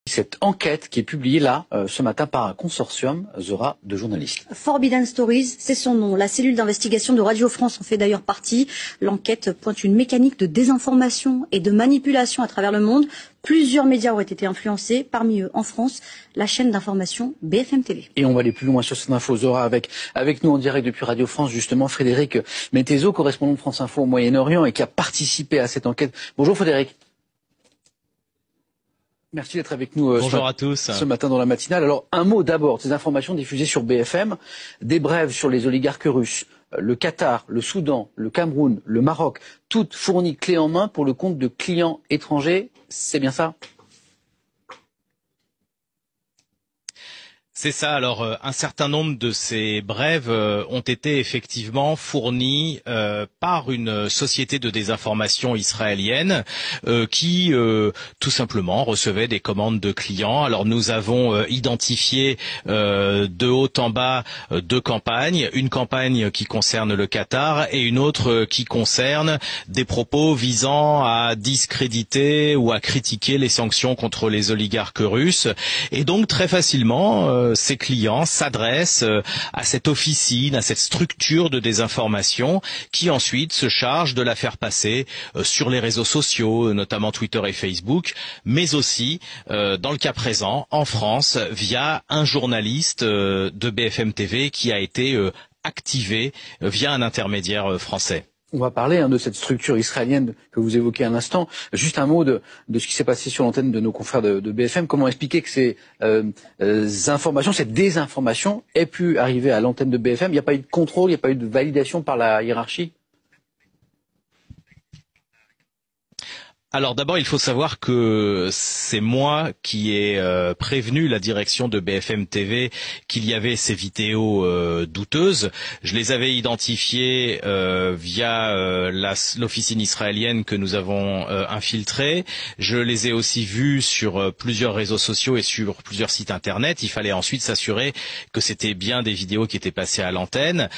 Cette enquête qui est publiée là, ce matin, par un consortium, Zora, de journalistes. Forbidden Stories, c'est son nom. La cellule d'investigation de Radio France en fait d'ailleurs partie. L'enquête pointe une mécanique de désinformation et de manipulation à travers le monde. Plusieurs médias auraient été influencés, parmi eux en France, la chaîne d'information BFM TV. Et on va aller plus loin sur cette info, Zora, avec nous en direct depuis Radio France, justement, Frédéric Mettezo, correspondant de France Info au Moyen-Orient et qui a participé à cette enquête. Bonjour Frédéric. Merci d'être avec nous ce matin dans la matinale. Alors, un mot d'abord, ces informations diffusées sur BFM, des brèves sur les oligarques russes, le Qatar, le Soudan, le Cameroun, le Maroc, toutes fournies clé en main pour le compte de clients étrangers. C'est bien ça ? C'est ça. Alors, un certain nombre de ces brèves ont été effectivement fournies par une société de désinformation israélienne qui, tout simplement, recevait des commandes de clients. Alors, nous avons identifié de haut en bas deux campagnes. Une campagne qui concerne le Qatar et une autre qui concerne des propos visant à discréditer ou à critiquer les sanctions contre les oligarques russes. Et donc, très facilement, ces clients s'adressent à cette officine, à cette structure de désinformation qui ensuite se charge de la faire passer sur les réseaux sociaux, notamment Twitter et Facebook, mais aussi, dans le cas présent, en France, via un journaliste de BFM TV qui a été activé via un intermédiaire français. On va parler de cette structure israélienne que vous évoquez un instant. Juste un mot de ce qui s'est passé sur l'antenne de nos confrères de BFM. Comment expliquer que ces informations, cette désinformation ait pu arriver à l'antenne de BFM? Il n'y a pas eu de contrôle, il n'y a pas eu de validation par la hiérarchie? Alors d'abord, il faut savoir que c'est moi qui ai prévenu la direction de BFM TV qu'il y avait ces vidéos douteuses. Je les avais identifiées via l'officine israélienne que nous avons infiltrée. Je les ai aussi vues sur plusieurs réseaux sociaux et sur plusieurs sites internet. Il fallait ensuite s'assurer que c'était bien des vidéos qui étaient passées à l'antenne.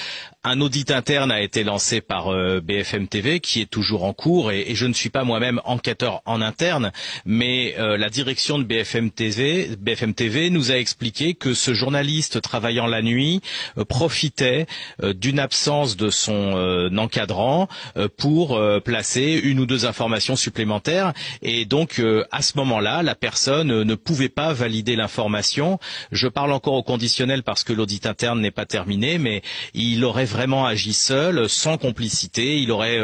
Un audit interne a été lancé par BFM TV qui est toujours en cours et je ne suis pas moi-même enquêteur en interne, mais la direction de BFM TV nous a expliqué que ce journaliste travaillant la nuit profitait d'une absence de son encadrant pour placer une ou deux informations supplémentaires et donc à ce moment-là, la personne ne pouvait pas valider l'information. Je parle encore au conditionnel parce que l'audit interne n'est pas terminé, mais il aurait vraiment agi seul, sans complicité. Il aurait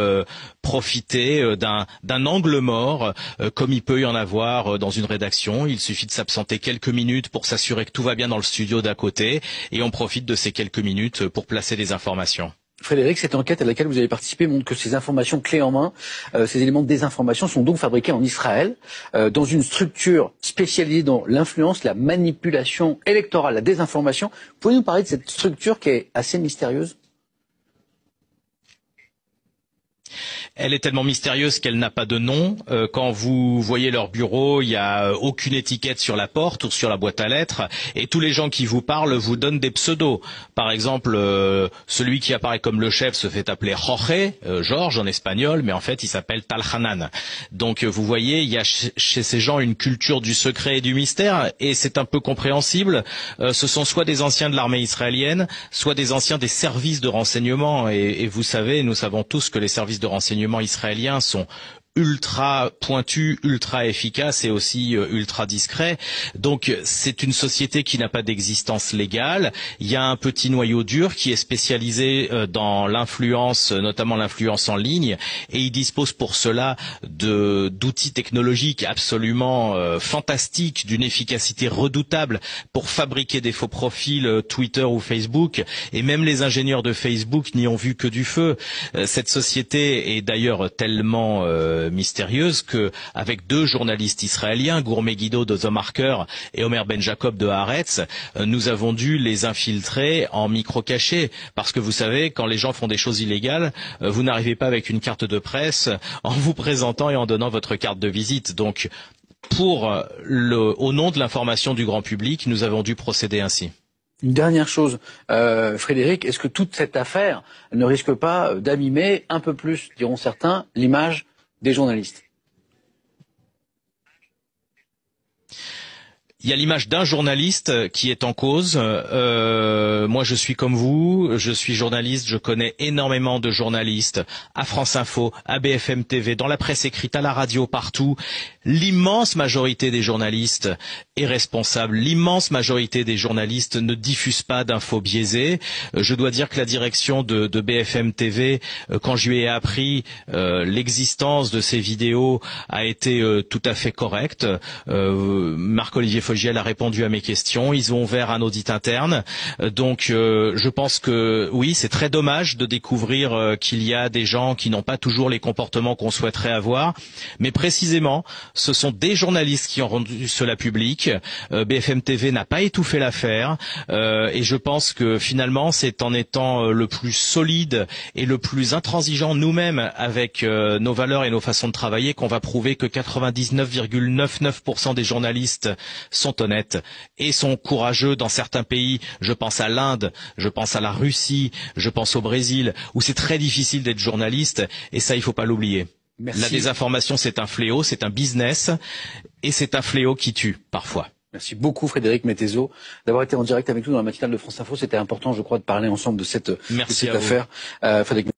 profité d'un angle mort, comme il peut y en avoir dans une rédaction. Il suffit de s'absenter quelques minutes pour s'assurer que tout va bien dans le studio d'à côté, et on profite de ces quelques minutes pour placer des informations. Frédéric, cette enquête à laquelle vous avez participé montre que ces informations clés en main, ces éléments de désinformation sont donc fabriqués en Israël, dans une structure spécialisée dans l'influence, la manipulation électorale, la désinformation. Pouvez-vous nous parler de cette structure qui est assez mystérieuse ? Elle est tellement mystérieuse qu'elle n'a pas de nom. Quand vous voyez leur bureau, il n'y a aucune étiquette sur la porte ou sur la boîte à lettres. Et tous les gens qui vous parlent vous donnent des pseudos. Par exemple, celui qui apparaît comme le chef se fait appeler Jorge, Georges en espagnol, mais en fait il s'appelle Talhanan. Donc vous voyez, il y a chez ces gens une culture du secret et du mystère, et c'est un peu compréhensible. Ce sont soit des anciens de l'armée israélienne, soit des anciens des services de renseignement. Et vous savez, nous savons tous que les services de renseignement israéliens sont ultra pointu, ultra efficace et aussi ultra discret. Donc c'est une société qui n'a pas d'existence légale. Il y a un petit noyau dur qui est spécialisé dans l'influence, notamment l'influence en ligne, et il dispose pour cela d'outils technologiques absolument fantastiques, d'une efficacité redoutable pour fabriquer des faux profils Twitter ou Facebook, et même les ingénieurs de Facebook n'y ont vu que du feu. Cette société est d'ailleurs tellement mystérieuse que, avec deux journalistes israéliens, Gourmet Guido de The Marker et Omer Ben Jacob de Haaretz, nous avons dû les infiltrer en micro caché, parce que vous savez, quand les gens font des choses illégales, vous n'arrivez pas avec une carte de presse en vous présentant et en donnant votre carte de visite. Donc, au nom de l'information du grand public, nous avons dû procéder ainsi. Une dernière chose, Frédéric, est-ce que toute cette affaire ne risque pas d'abîmer un peu plus, diront certains, l'image des journalistes? Il y a l'image d'un journaliste qui est en cause. Moi, je suis comme vous, je suis journaliste, je connais énormément de journalistes à France Info, à BFM TV, dans la presse écrite, à la radio, partout. L'immense majorité des journalistes est responsable. L'immense majorité des journalistes ne diffusent pas d'infos biaisées. Je dois dire que la direction de BFM TV, quand je lui ai appris l'existence de ces vidéos, a été tout à fait correcte. Marc-Olivier Fogiel a répondu à mes questions. Ils ont ouvert un audit interne. Donc, je pense que oui, c'est très dommage de découvrir qu'il y a des gens qui n'ont pas toujours les comportements qu'on souhaiterait avoir. Mais précisément, ce sont des journalistes qui ont rendu cela public. BFM TV n'a pas étouffé l'affaire. Et je pense que finalement, c'est en étant le plus solide et le plus intransigeant nous-mêmes avec nos valeurs et nos façons de travailler qu'on va prouver que 99,99% des journalistes sont honnêtes et sont courageux dans certains pays. Je pense à l'Inde, je pense à la Russie, je pense au Brésil, où c'est très difficile d'être journaliste, et ça, il faut pas l'oublier. Merci. La désinformation, c'est un fléau, c'est un business, et c'est un fléau qui tue, parfois. Merci beaucoup Frédéric Mettezo d'avoir été en direct avec nous dans la matinale de France Info. C'était important, je crois, de parler ensemble de cette affaire. Frédéric